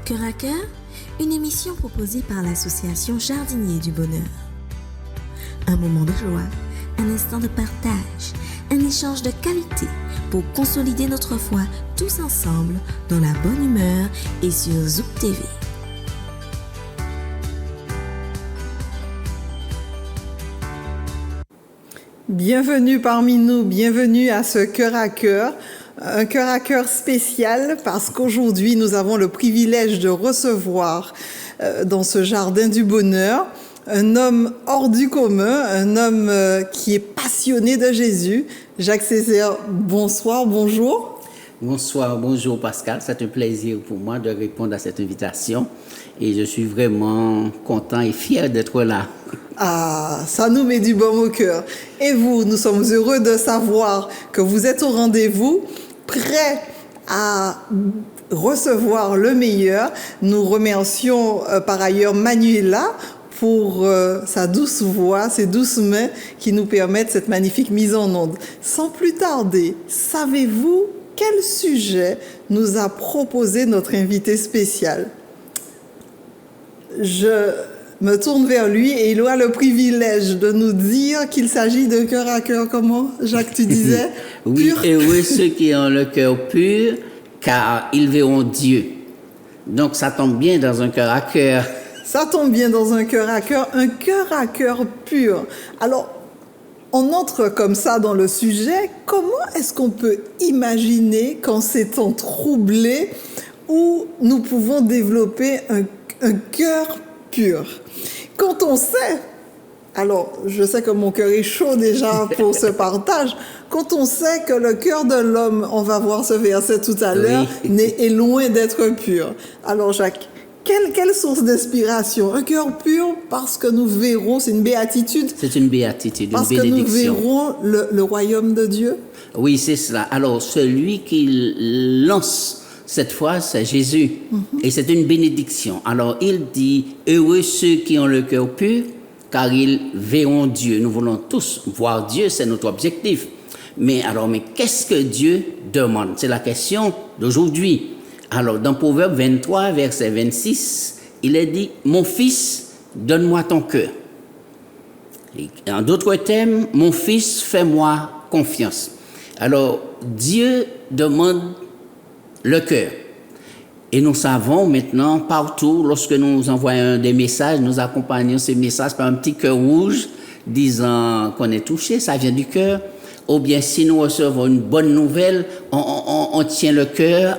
Cœur à cœur, une émission proposée par l'association Jardiniers du Bonheur. Un moment de joie, un instant de partage, un échange de qualité pour consolider notre foi tous ensemble dans la bonne humeur et sur Zouk TV. Bienvenue parmi nous, bienvenue à ce Cœur à Cœur. Un Cœur à Cœur spécial parce qu'aujourd'hui nous avons le privilège de recevoir dans ce jardin du bonheur un homme hors du commun, un homme qui est passionné de Jésus. Jacques Césaire, bonsoir, bonjour. Bonsoir, bonjour Pascal, c'est un plaisir pour moi de répondre à cette invitation et je suis vraiment content et fier d'être là. Ah, ça nous met du baume au cœur. Et vous, nous sommes heureux de savoir que vous êtes au rendez-vous, prêts à recevoir le meilleur. Nous remercions par ailleurs Manuela pour sa douce voix, ses douces mains qui nous permettent cette magnifique mise en onde. Sans plus tarder, savez-vous quel sujet nous a proposé notre invité spécial? Je me tourne vers lui et il aura le privilège de nous dire qu'il s'agit de cœur à cœur. Comment, Jacques, tu disais? Oui, heureux ceux qui ont le cœur pur, car ils verront Dieu. Donc ça tombe bien dans un cœur à cœur. Ça tombe bien dans un cœur à cœur pur. Alors, on entre comme ça dans le sujet. Comment est-ce qu'on peut imaginer qu'en ces temps troublés où nous pouvons développer un cœur pur? Quand on sait, alors je sais que mon cœur est chaud déjà pour ce partage, quand on sait que le cœur de l'homme, on va voir ce verset tout à l'heure, est loin d'être pur. Alors Jacques, quelle source d'inspiration? Un cœur pur parce que nous verrons, c'est une béatitude. C'est une béatitude, parce une bénédiction. Parce que nous verrons le royaume de Dieu. Oui, c'est cela. Alors celui qui lance cette fois, c'est Jésus. Et c'est une bénédiction. Alors, il dit, heureux ceux qui ont le cœur pur, car ils verront Dieu. Nous voulons tous voir Dieu, c'est notre objectif. Mais qu'est-ce que Dieu demande? C'est la question d'aujourd'hui. Alors, dans Proverbe 23, verset 26, il est dit, mon fils, donne-moi ton cœur. Et en d'autres termes, mon fils, fais-moi confiance. Alors, Dieu demande le cœur. Et nous savons maintenant, partout, lorsque nous envoyons des messages, nous accompagnons ces messages par un petit cœur rouge, disant qu'on est touché, ça vient du cœur. Ou bien, si nous recevons une bonne nouvelle, on tient le cœur.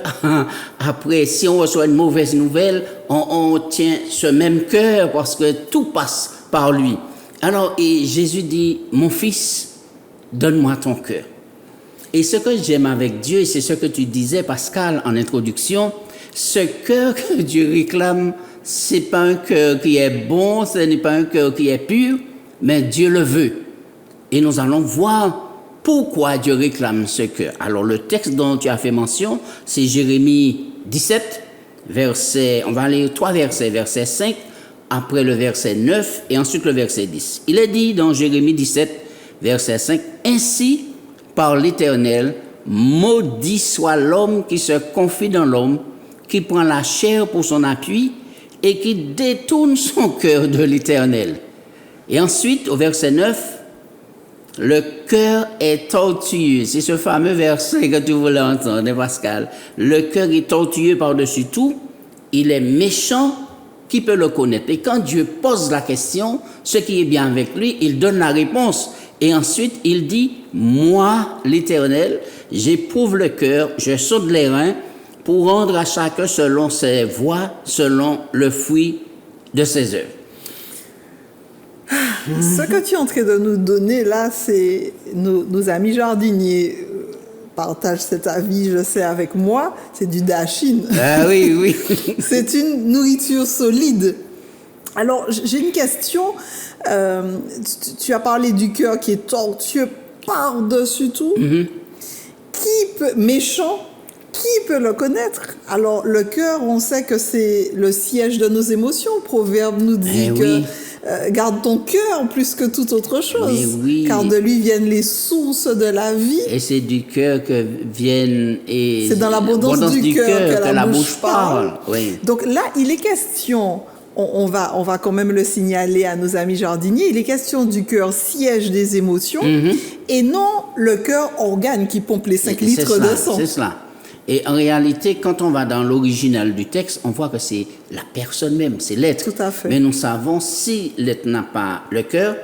Après, si on reçoit une mauvaise nouvelle, on tient ce même cœur parce que tout passe par lui. Alors, et Jésus dit, mon fils, donne-moi ton cœur. Et ce que j'aime avec Dieu, et c'est ce que tu disais, Pascal, en introduction, ce cœur que Dieu réclame, c'est pas un cœur qui est bon, ce n'est pas un cœur qui est pur, mais Dieu le veut. Et nous allons voir pourquoi Dieu réclame ce cœur. Alors, le texte dont tu as fait mention, c'est Jérémie 17, on va aller 3 versets, verset 5, après le verset 9, et ensuite le verset 10. Il est dit dans Jérémie 17, verset 5, « Ainsi, par l'Éternel, maudit soit l'homme qui se confie dans l'homme, qui prend la chair pour son appui et qui détourne son cœur de l'Éternel. » Et ensuite, au verset 9, le cœur est tortueux. C'est ce fameux verset que tu voulais entendre, Pascal. Le cœur est tortueux par-dessus tout. Il est méchant. Qui peut le connaître? Et quand Dieu pose la question, ce qui est bien avec lui, il donne la réponse. Et ensuite, il dit, moi, l'Éternel, j'éprouve le cœur, je saute les reins pour rendre à chacun selon ses voies, selon le fruit de ses œuvres. Ce que tu es en train de nous donner là, c'est nos amis jardiniers partagent cet avis, je sais, avec moi, c'est du dachine. Ah oui, oui. C'est une nourriture solide. Alors, j'ai une question. Tu as parlé du cœur qui est tortueux par-dessus tout. Méchant, qui peut le connaître? Alors, le cœur, on sait que c'est le siège de nos émotions. Proverbe nous dit que garde ton cœur plus que toute autre chose. Mais oui. Car de lui viennent les sources de la vie. Et c'est du cœur que viennent et C'est dans l'abondance du cœur que la bouche parle. Oui. Donc là, il est question, on va quand même le signaler à nos amis jardiniers, il est question du cœur siège des émotions et non le cœur organe qui pompe les 5 litres de sang. C'est cela. Et en réalité, quand on va dans l'original du texte, on voit que c'est la personne même, c'est l'être. Tout à fait. Mais nous savons, si l'être n'a pas le cœur,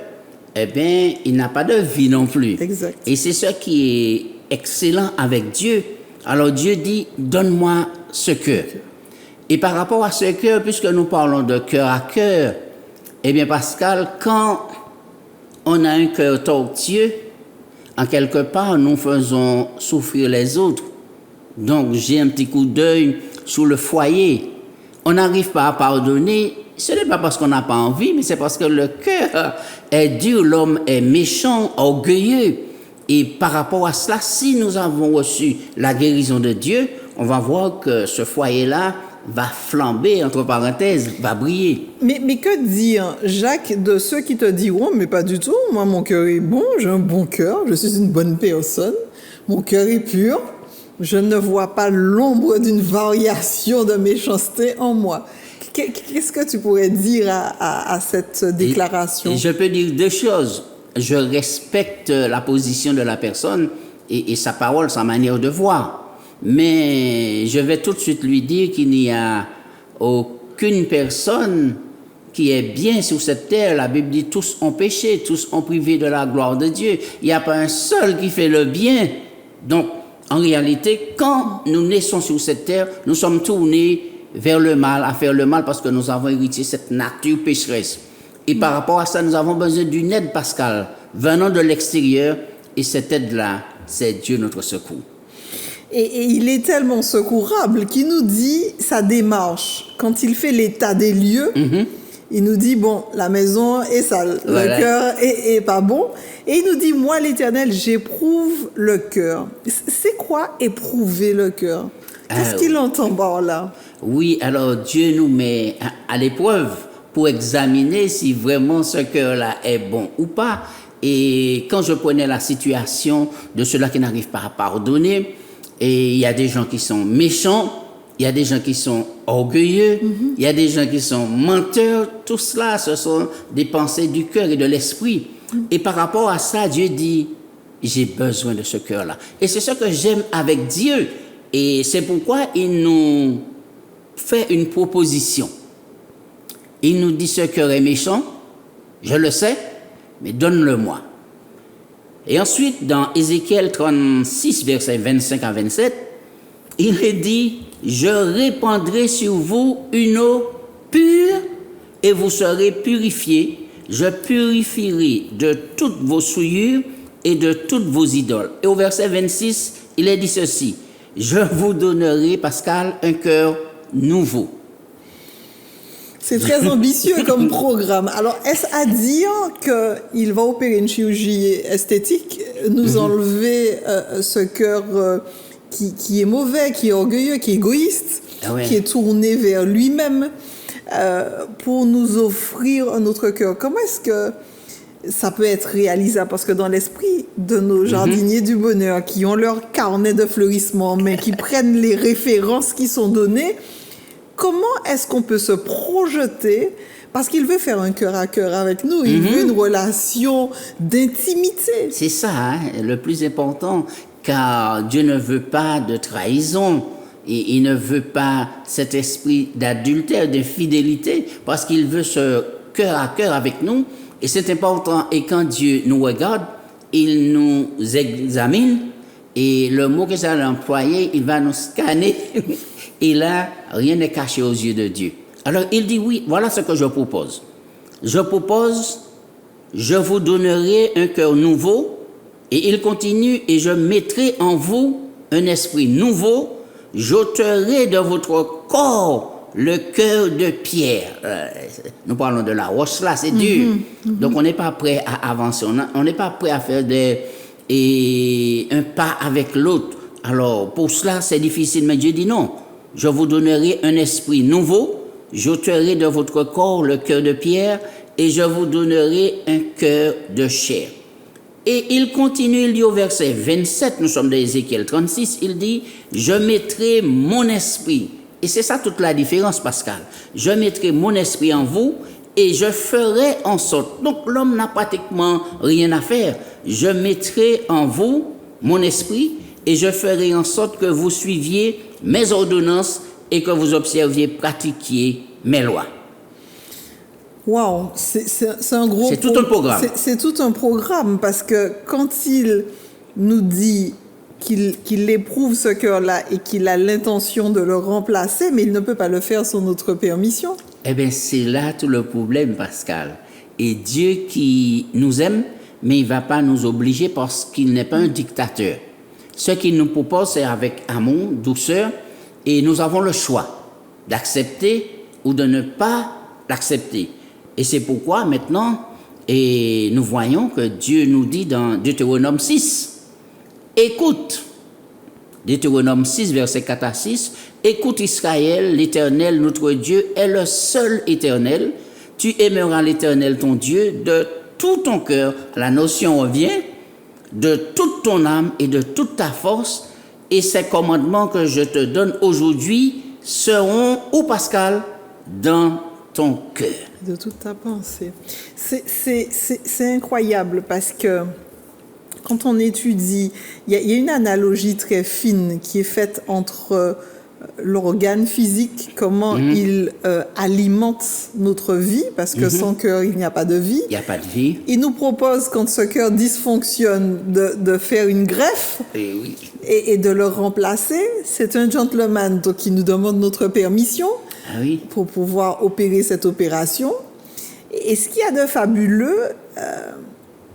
eh bien, il n'a pas de vie non plus. Exact. Et c'est ce qui est excellent avec Dieu. Alors Dieu dit, donne-moi ce cœur. Et par rapport à ce cœur, puisque nous parlons de cœur à cœur, eh bien Pascal, quand on a un cœur tortueux, en quelque part, nous faisons souffrir les autres. Donc, j'ai un petit coup d'œil sur le foyer. On n'arrive pas à pardonner. Ce n'est pas parce qu'on n'a pas envie, mais c'est parce que le cœur est dur, l'homme est méchant, orgueilleux. Et par rapport à cela, si nous avons reçu la guérison de Dieu, on va voir que ce foyer-là va flamber, entre parenthèses, va briller. Mais que dire, Jacques, de ceux qui te diront, mais pas du tout, moi mon cœur est bon, j'ai un bon cœur, je suis une bonne personne, mon cœur est pur, je ne vois pas l'ombre d'une variation de méchanceté en moi. Qu'est-ce que tu pourrais dire à cette déclaration? Et je peux dire deux choses. Je respecte la position de la personne et sa parole, sa manière de voir. Mais je vais tout de suite lui dire qu'il n'y a aucune personne qui est bien sur cette terre. La Bible dit tous ont péché, tous ont privé de la gloire de Dieu. Il n'y a pas un seul qui fait le bien. Donc, en réalité, quand nous naissons sur cette terre, nous sommes tournés vers le mal, à faire le mal parce que nous avons hérité cette nature pécheresse. Et par rapport à ça, nous avons besoin d'une aide, Pascal, venant de l'extérieur. Et cette aide-là, c'est Dieu notre secours. Et il est tellement secourable qu'il nous dit sa démarche. Quand il fait l'état des lieux, il nous dit, bon, la maison est sale, le cœur est pas bon. Et il nous dit, moi, l'Éternel, j'éprouve le cœur. C'est quoi éprouver le cœur? Qu'est-ce qu'il entend par là? Oui, alors Dieu nous met à l'épreuve pour examiner si vraiment ce cœur-là est bon ou pas. Et quand je prenais la situation de ceux-là qui n'arrivent pas à pardonner, et il y a des gens qui sont méchants, il y a des gens qui sont orgueilleux, il y a des gens qui sont menteurs. Tout cela, ce sont des pensées du cœur et de l'esprit. Et par rapport à ça, Dieu dit, j'ai besoin de ce cœur-là. Et c'est ce que j'aime avec Dieu. Et c'est pourquoi il nous fait une proposition. Il nous dit, ce cœur est méchant, je le sais, mais donne-le-moi. Et ensuite, dans Ézéchiel 36, versets 25 à 27, il est dit, je répandrai sur vous une eau pure et vous serez purifiés. Je purifierai de toutes vos souillures et de toutes vos idoles. Et au verset 26, il est dit ceci, je vous donnerai, Pascal, un cœur nouveau. C'est très ambitieux comme programme. Alors, est-ce à dire qu'il va opérer une chirurgie esthétique, nous enlever ce cœur qui est mauvais, qui est orgueilleux, qui est égoïste, qui est tourné vers lui-même, pour nous offrir un autre cœur? Comment est-ce que ça peut être réalisable? Parce que dans l'esprit de nos jardiniers du bonheur, qui ont leur carnet de fleurissement, mais qui prennent les références qui sont données, comment est-ce qu'on peut se projeter? Parce qu'il veut faire un cœur à cœur avec nous. Il veut une relation d'intimité. C'est ça, hein, le plus important, car Dieu ne veut pas de trahison. Et il ne veut pas cet esprit d'adultère, d'infidélité, parce qu'il veut ce cœur à cœur avec nous. Et c'est important. Et quand Dieu nous regarde, il nous examine. Et le mot que j'ai employé, il va nous scanner. Et là, rien n'est caché aux yeux de Dieu. Alors, il dit, oui, voilà ce que je propose. Je propose, je vous donnerai un cœur nouveau. Et il continue, et je mettrai en vous un esprit nouveau. J'ôterai de votre corps le cœur de pierre. Nous parlons de la roche là, c'est dur. Donc, on n'est pas prêt à avancer. On n'est pas prêt à faire un pas avec l'autre. Alors, pour cela, c'est difficile. Mais Dieu dit non. Je vous donnerai un esprit nouveau. J'ôterai de votre corps le cœur de pierre et je vous donnerai un cœur de chair. Et il continue, il dit au verset 27, nous sommes dans Ézéchiel 36, il dit, je mettrai mon esprit. Et c'est ça toute la différence, Pascal. Je mettrai mon esprit en vous et je ferai en sorte. Donc l'homme n'a pratiquement rien à faire. Je mettrai en vous mon esprit et je ferai en sorte que vous suiviez mes ordonnances et que vous observiez, pratiquiez mes lois. Waouh, c'est un gros... C'est tout un programme. C'est tout un programme parce que quand il nous dit qu'il éprouve ce cœur-là et qu'il a l'intention de le remplacer, mais il ne peut pas le faire sans notre permission. Eh bien, c'est là tout le problème, Pascal. Et Dieu qui nous aime, mais il ne va pas nous obliger parce qu'il n'est pas un dictateur. Ce qu'il nous propose, c'est avec amour, douceur, et nous avons le choix d'accepter ou de ne pas l'accepter. Et c'est pourquoi maintenant, et nous voyons que Dieu nous dit dans Deutéronome 6, écoute, Deutéronome 6, verset 4 à 6, écoute Israël, l'Éternel, notre Dieu, est le seul Éternel. Tu aimeras l'Éternel, ton Dieu, de tout ton cœur. La notion revient, de toute ton âme et de toute ta force. Et ces commandements que je te donne aujourd'hui seront, où Pascal, dans ton cœur. De toute ta pensée. C'est incroyable parce que quand on étudie, il y a une analogie très fine qui est faite entre l'organe physique, comment il alimente notre vie, parce que sans cœur, il n'y a pas de vie. Il n'y a pas de vie. Il nous propose, quand ce cœur dysfonctionne, de faire une greffe et de le remplacer. C'est un gentleman donc, qui nous demande notre permission pour pouvoir opérer cette opération. Et ce qu'il y a de fabuleux,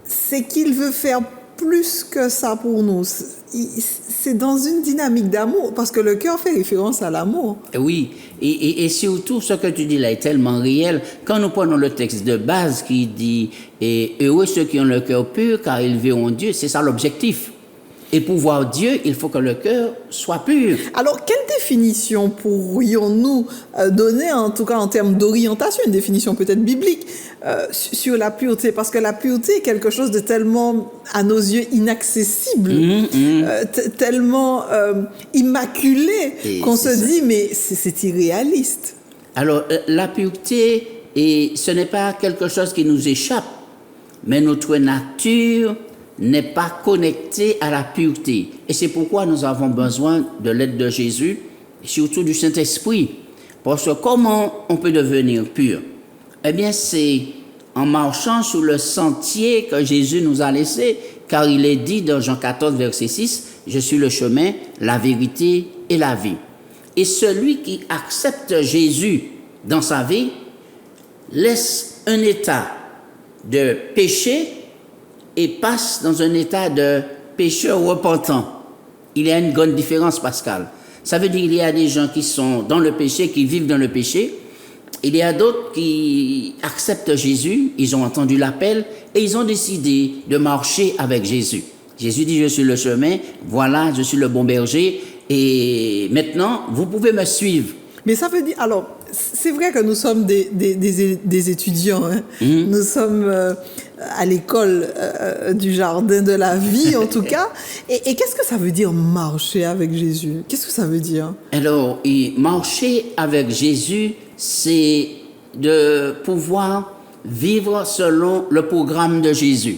c'est qu'il veut faire plus que ça pour nous. C'est dans une dynamique d'amour, parce que le cœur fait référence à l'amour. Oui, et surtout, ce que tu dis là est tellement réel. Quand nous prenons le texte de base qui dit « Et heureux ceux qui ont le cœur pur, car ils verront Dieu », c'est ça l'objectif. Et pour voir Dieu, il faut que le cœur soit pur. Alors, quelle définition pourrions-nous donner, en tout cas en termes d'orientation, une définition peut-être biblique, sur la pureté? Parce que la pureté est quelque chose de tellement, à nos yeux, inaccessible, tellement immaculé, qu'on se dit, mais c'est irréaliste. Alors, la pureté, ce n'est pas quelque chose qui nous échappe, mais notre nature n'est pas connecté à la pureté. Et c'est pourquoi nous avons besoin de l'aide de Jésus, et surtout du Saint-Esprit. Parce que comment on peut devenir pur? Eh bien, c'est en marchant sur le sentier que Jésus nous a laissé, car il est dit dans Jean 14, verset 6, « Je suis le chemin, la vérité et la vie. » Et celui qui accepte Jésus dans sa vie laisse un état de péché et passe dans un état de pécheur repentant. Il y a une grande différence, Pascal. Ça veut dire qu'il y a des gens qui sont dans le péché, qui vivent dans le péché. Il y a d'autres qui acceptent Jésus, ils ont entendu l'appel et ils ont décidé de marcher avec Jésus. Jésus dit, je suis le chemin, voilà, je suis le bon berger et maintenant, vous pouvez me suivre. Mais ça veut dire, alors, c'est vrai que nous sommes des étudiants, hein. Nous sommes à l'école du jardin de la vie, en tout cas. Et qu'est-ce que ça veut dire marcher avec Jésus? Qu'est-ce que ça veut dire? Alors, marcher avec Jésus, c'est de pouvoir vivre selon le programme de Jésus.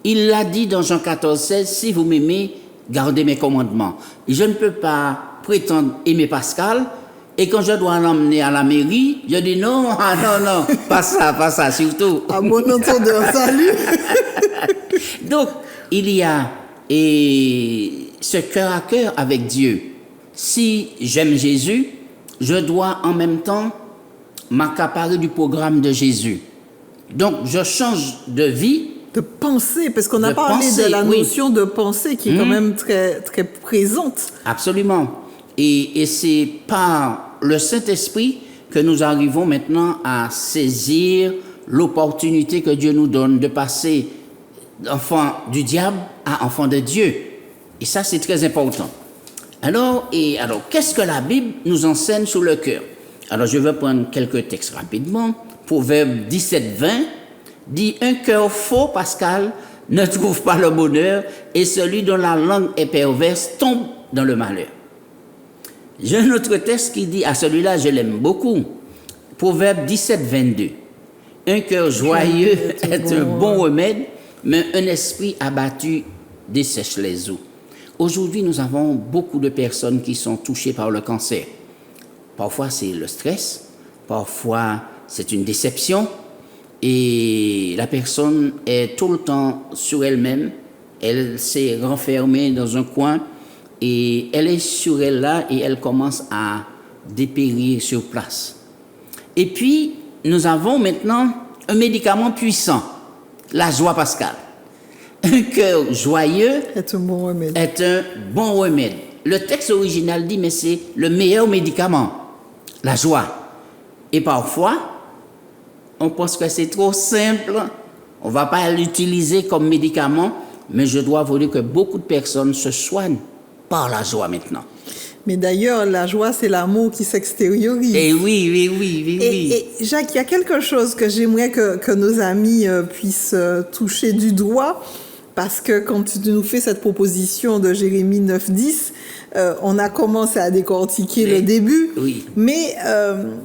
Il l'a dit dans Jean 14, 16, si vous m'aimez, gardez mes commandements. Je ne peux pas prétendre aimer Pascal, et quand je dois l'emmener à la mairie, je dis non, pas ça, surtout. À mon entendeur, salut. Donc, il y a ce cœur à cœur avec Dieu. Si j'aime Jésus, je dois en même temps m'accaparer du programme de Jésus. Donc, je change de vie. De pensée, parce qu'on a parlé de la notion de pensée qui est quand même très, très présente. Absolument. Et c'est par le Saint-Esprit que nous arrivons maintenant à saisir l'opportunité que Dieu nous donne de passer d'enfant du diable à enfant de Dieu. Et ça, c'est très important. Alors, qu'est-ce que la Bible nous enseigne sur le cœur? Alors, je vais prendre quelques textes rapidement. Proverbe 17, 20, dit un cœur faux, Pascal, ne trouve pas le bonheur, et celui dont la langue est perverse tombe dans le malheur. J'ai un autre texte qui dit, à celui-là, je l'aime beaucoup. Proverbe 17, 22. Un cœur joyeux est un bon remède, mais un esprit abattu dessèche les eaux. Aujourd'hui, nous avons beaucoup de personnes qui sont touchées par le cancer. Parfois, c'est le stress, parfois, c'est une déception, et la personne est tout le temps sur elle-même, elle s'est renfermée dans un coin, et elle est sur elle là, et elle commence à dépérir sur place. Et puis, nous avons maintenant un médicament puissant, la joie, Pascal. Un cœur joyeux est un bon remède. Est un bon remède. Le texte original dit, mais c'est le meilleur médicament, la joie. Et parfois, on pense que c'est trop simple, on ne va pas l'utiliser comme médicament, mais je dois vous dire que beaucoup de personnes se soignent par la joie maintenant. Mais d'ailleurs, la joie, c'est l'amour qui s'extériorise. Et oui. Et Jacques, il y a quelque chose que j'aimerais que nos amis puissent toucher du doigt, parce que quand tu nous fais cette proposition de Jérémie 9:10, on a commencé à décortiquer le début, mais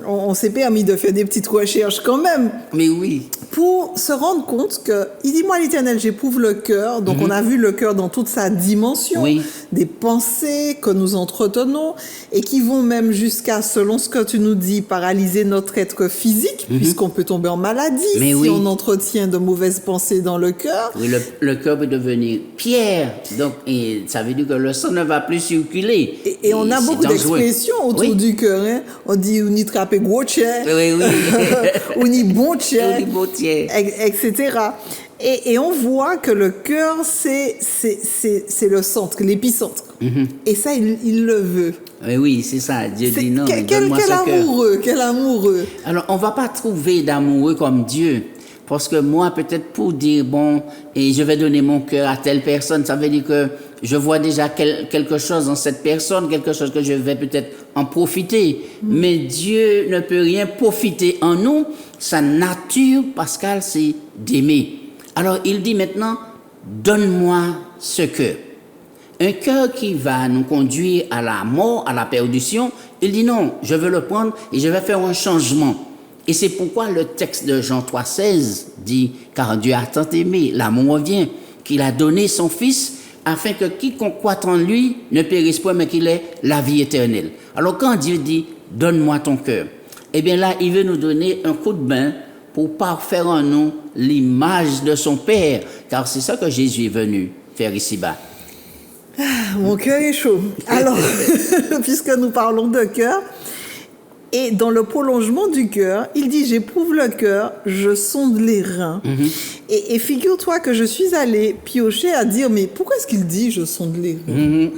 on s'est permis de faire des petites recherches quand même. Mais oui. Pour se rendre compte que, il dit, moi l'Éternel, j'éprouve le cœur. Donc on a vu le cœur dans toute sa dimension, des pensées que nous entretenons et qui vont même jusqu'à, selon ce que tu nous dis, paralyser notre être physique, puisqu'on peut tomber en maladie si on entretient de mauvaises pensées dans le cœur. Oui, le cœur peut devenir pierre, donc ça veut dire que le sang ne va plus circuler. Et on a beaucoup d'expressions autour du cœur. Hein? On dit, on y trappe gros tchè, on y bon tchè, etc. Et on voit que le cœur, c'est le centre, l'épicentre. Et ça, il le veut. Oui, c'est ça. Dieu dit non, donne-moi ce cœur. Quel amoureux. Alors, on ne va pas trouver d'amoureux comme Dieu. Parce que moi, peut-être pour dire, bon, et je vais donner mon cœur à telle personne, ça veut dire que je vois déjà quelque chose dans cette personne, quelque chose que je vais peut-être en profiter. Mais Dieu ne peut rien profiter en nous. Sa nature, Pascal, c'est d'aimer. Alors, il dit maintenant, donne-moi ce cœur. Un cœur qui va nous conduire à la mort, à la perdition. Il dit non, je veux le prendre et je vais faire un changement. Et c'est pourquoi le texte de Jean 3,16 dit, car Dieu a tant aimé, l'amour revient, qu'il a donné son Fils, afin que quiconque croit en lui ne périsse point, mais qu'il ait la vie éternelle. Alors quand Dieu dit, donne-moi ton cœur, eh bien là, il veut nous donner un coup de main pour parfaire en nous l'image de son Père, car c'est ça que Jésus est venu faire ici-bas. Mon cœur est chaud. Alors, puisque nous parlons de cœur, et dans le prolongement du cœur, il dit, j'éprouve le cœur, je sonde les reins. Et figure-toi que je suis allée piocher à dire, mais pourquoi est-ce qu'il dit, je sonde les reins?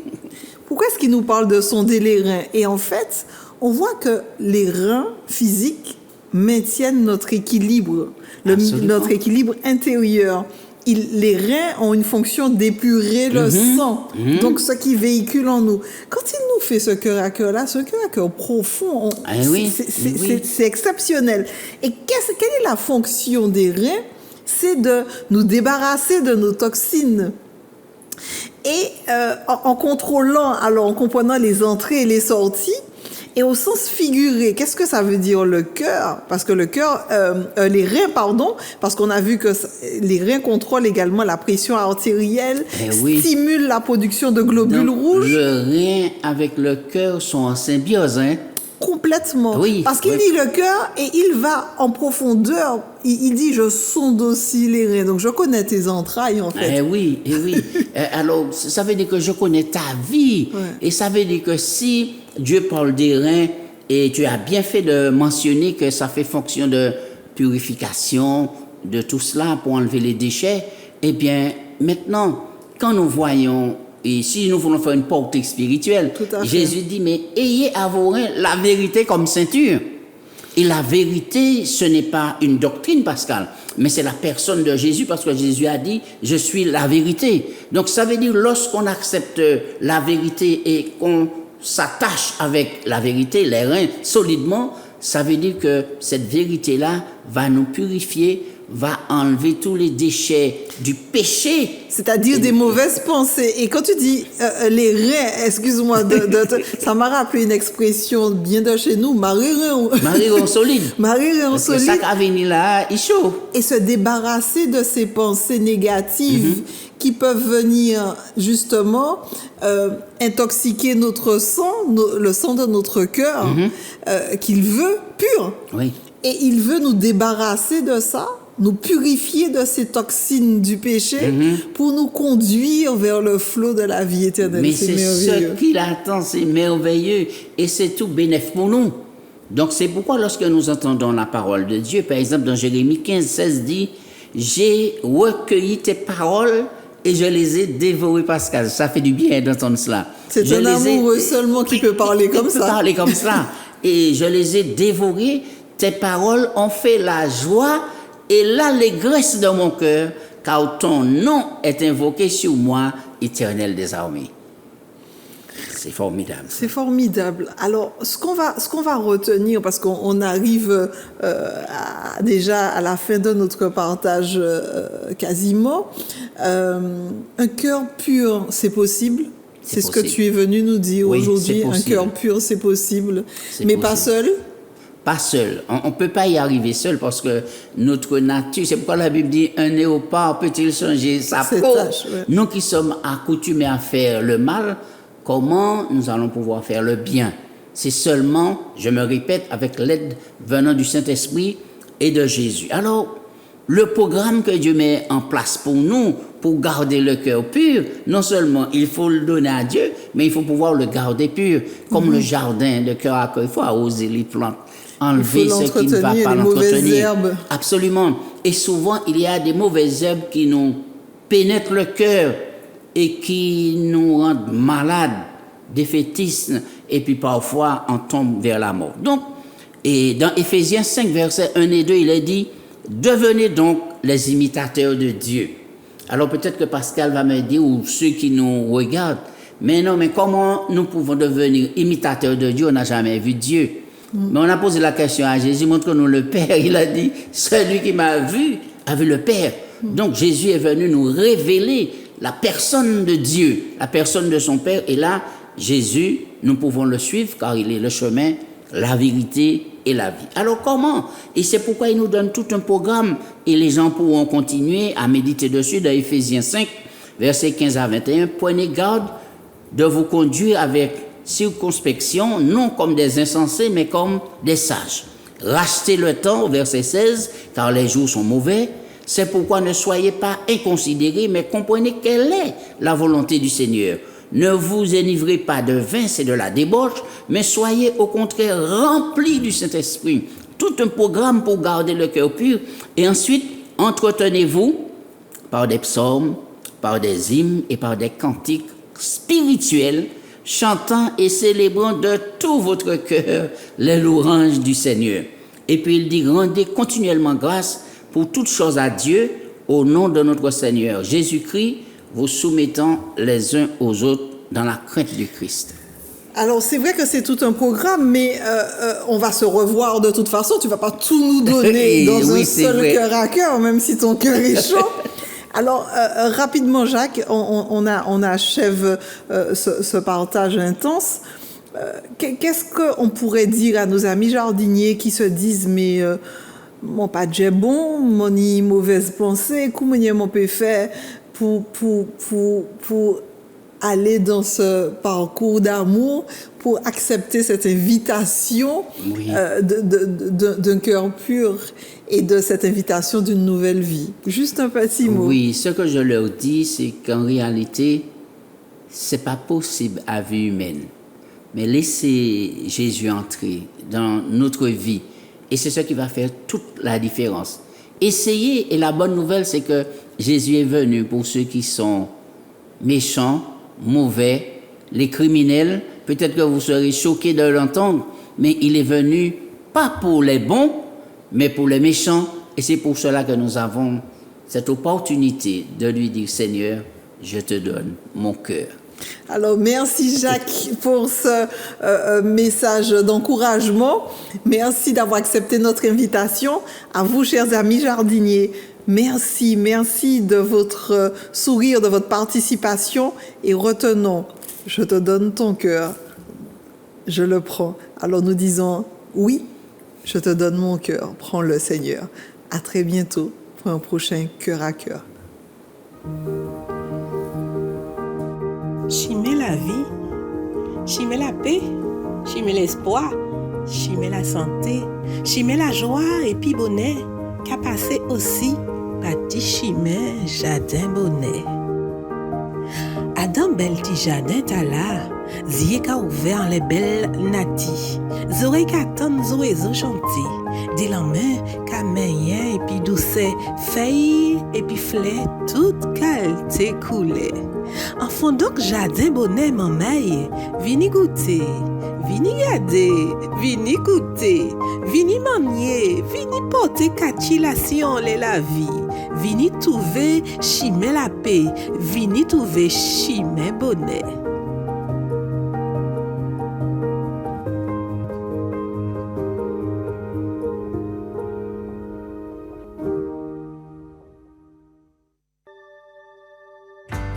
Pourquoi est-ce qu'il nous parle de sonder les reins? Et en fait, on voit que les reins physiques maintiennent notre équilibre, notre équilibre intérieur. Les reins ont une fonction d'épurer le sang, donc ce qui véhicule en nous. Quand il nous fait ce cœur à cœur-là, ce cœur à cœur profond, c'est exceptionnel. Et quelle est la fonction des reins? C'est de nous débarrasser de nos toxines. Et en contrôlant, alors en comprenant les entrées et les sorties, et au sens figuré, qu'est-ce que ça veut dire le cœur? Parce que le cœur, les reins, pardon, parce qu'on a vu que les reins contrôlent également la pression artérielle, stimulent la production de globules rouges. Le rein avec le cœur sont en symbiose, hein? Complètement. Parce qu'il dit le cœur et il va en profondeur. Il dit, je sonde aussi les reins. Donc, je connais tes entrailles, en fait. Oui. Alors, ça veut dire que je connais ta vie. Et ça veut dire que si Dieu parle des reins, et tu as bien fait de mentionner que ça fait fonction de purification, de tout cela pour enlever les déchets, eh bien, maintenant, quand nous voyons, et si nous voulons faire une portée spirituelle, Jésus dit, mais ayez à vos reins la vérité comme ceinture. Et la vérité, ce n'est pas une doctrine, Pascal, mais c'est la personne de Jésus, parce que Jésus a dit, je suis la vérité. Donc ça veut dire, lorsqu'on accepte la vérité et qu'on s'attache avec la vérité, les reins, solidement, ça veut dire que cette vérité-là va nous purifier, va enlever tous les déchets du péché. C'est-à-dire des mauvaises pensées. Et quand tu dis les reins, excuse-moi, ça m'a rappelé une expression bien de chez nous, Marie-rein solide. Marie-rein Parce que solide. ça qui a venu là, il chaud. Et se débarrasser de ces pensées négatives qui peuvent venir justement intoxiquer notre sang, le sang de notre cœur, qu'il veut pur. Oui. Et il veut nous débarrasser de ça, nous purifier de ces toxines du péché pour nous conduire vers le flot de la vie éternelle. Mais c'est merveilleux. ce qu'il attend, c'est merveilleux et c'est tout bénéfique pour nous. Donc c'est pourquoi lorsque nous entendons la parole de Dieu, par exemple dans Jérémie 15, 16 dit « J'ai recueilli tes paroles et je les ai dévorées, Pascal. » Ça fait du bien d'entendre cela. C'est un amoureux seulement qui peut parler comme ça. Parler comme ça. Et je les ai dévorées. Tes paroles ont fait la joie et l'allégresse de mon cœur, car ton nom est invoqué sur moi, Éternel des armées. C'est formidable. C'est formidable. Alors, ce qu'on va retenir, parce qu'on arrive déjà à la fin de notre partage quasiment, un cœur pur, c'est possible. C'est ce que tu es venu nous dire aujourd'hui. Un cœur pur, c'est possible. Mais pas seul. Pas seul. On ne peut pas y arriver seul parce que notre nature, c'est pourquoi la Bible dit un léopard peut-il changer sa peau? Nous qui sommes accoutumés à faire le mal, comment nous allons pouvoir faire le bien? C'est seulement, je me répète, avec l'aide venant du Saint-Esprit et de Jésus. Alors, le programme que Dieu met en place pour nous, pour garder le cœur pur, non seulement il faut le donner à Dieu, mais il faut pouvoir le garder pur, comme le jardin, le cœur à cœur. Il faut arroser les plantes, enlever ce qui ne va pas l'entretenir. Absolument. Et souvent, il y a des mauvaises herbes qui nous pénètrent le cœur et qui nous rendent malades, défaitistes, et puis parfois on tombe vers la mort. Donc, et dans Éphésiens 5, versets 1 et 2, il est dit « Devenez donc les imitateurs de Dieu ». Alors peut-être que Pascal va me dire, ou ceux qui nous regardent, mais non, mais comment nous pouvons devenir imitateurs de Dieu? On n'a jamais vu Dieu. Mais on a posé la question à Jésus, montre-nous le Père. Il a dit, celui qui m'a vu a vu le Père. Donc Jésus est venu nous révéler la personne de Dieu, la personne de son Père. Et là, Jésus, nous pouvons le suivre car il est le chemin, la vérité et la vie. Alors comment? Et c'est pourquoi il nous donne tout un programme et les gens pourront continuer à méditer dessus dans Éphésiens 5, versets 15 à 21. Prenez garde de vous conduire avec circonspection, non comme des insensés, mais comme des sages. Rachetez le temps, verset 16, car les jours sont mauvais. C'est pourquoi ne soyez pas inconsidérés, mais comprenez quelle est la volonté du Seigneur. Ne vous enivrez pas de vin, c'est de la débauche, mais soyez au contraire remplis du Saint-Esprit. Tout un programme pour garder le cœur pur. Et ensuite, entretenez-vous par des psaumes, par des hymnes et par des cantiques spirituels, chantant et célébrant de tout votre cœur les louanges du Seigneur. Et puis il dit, rendez continuellement grâce pour toutes choses à Dieu, au nom de notre Seigneur Jésus-Christ, vous soumettant les uns aux autres dans la crainte du Christ. Alors, c'est vrai que c'est tout un programme, mais on va se revoir de toute façon. Tu ne vas pas tout nous donner dans un seul cœur à cœur, même si ton cœur est chaud. Alors, rapidement, Jacques, on achève ce partage intense. Qu'est-ce qu'on pourrait dire à nos amis jardiniers qui se disent, mais mon pas de bon, mon mauvaise pensée, comment on peut faire pour aller dans ce parcours d'amour, pour accepter cette invitation d'un cœur pur et de cette invitation d'une nouvelle vie. Juste un petit mot. Oui, ce que je leur dis, c'est qu'en réalité, c'est pas possible à vue humaine. Mais laissez Jésus entrer dans notre vie. Et c'est ce qui va faire toute la différence. Essayez, et la bonne nouvelle, c'est que Jésus est venu pour ceux qui sont méchants, mauvais, les criminels. Peut-être que vous serez choqués de l'entendre, mais il est venu pas pour les bons, mais pour les méchants. Et c'est pour cela que nous avons cette opportunité de lui dire, Seigneur, je te donne mon cœur. Alors, merci Jacques pour ce message d'encouragement. Merci d'avoir accepté notre invitation. À vous, chers amis jardiniers, merci de votre sourire, de votre participation. Et retenons, je te donne ton cœur, je le prends. Alors nous disons, oui, je te donne mon cœur, prends-le Seigneur. À très bientôt pour un prochain Cœur à Cœur. Chimé la vie, chimé la paix, chimé l'espoir, chimé la santé, chimé la joie et puis bonheur, qu'a passé aussi parti chimé jardin bonnet. Adam bel ti jardin ta là, zie ka ouvert les belles nati, zore ka tan zoezo chanti, di la main ka menyen et puis douce feuilles et puis fleurs toute qualité coulée. En fond donc jardin bonnet mameille, vini goûter, vini garder, vini goûter, vini manier, vini porter kachilation la vie, vini trouver chimé la paix, vini trouver chimé bonnet.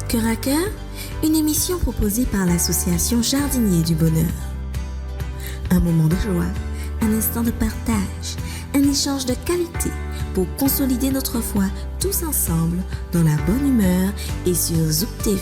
Cœur à Cœur, une émission proposée par l'association Jardiniers du Bonheur. Un moment de joie, un instant de partage, un échange de qualité pour consolider notre foi tous ensemble dans la bonne humeur et sur Zouk TV.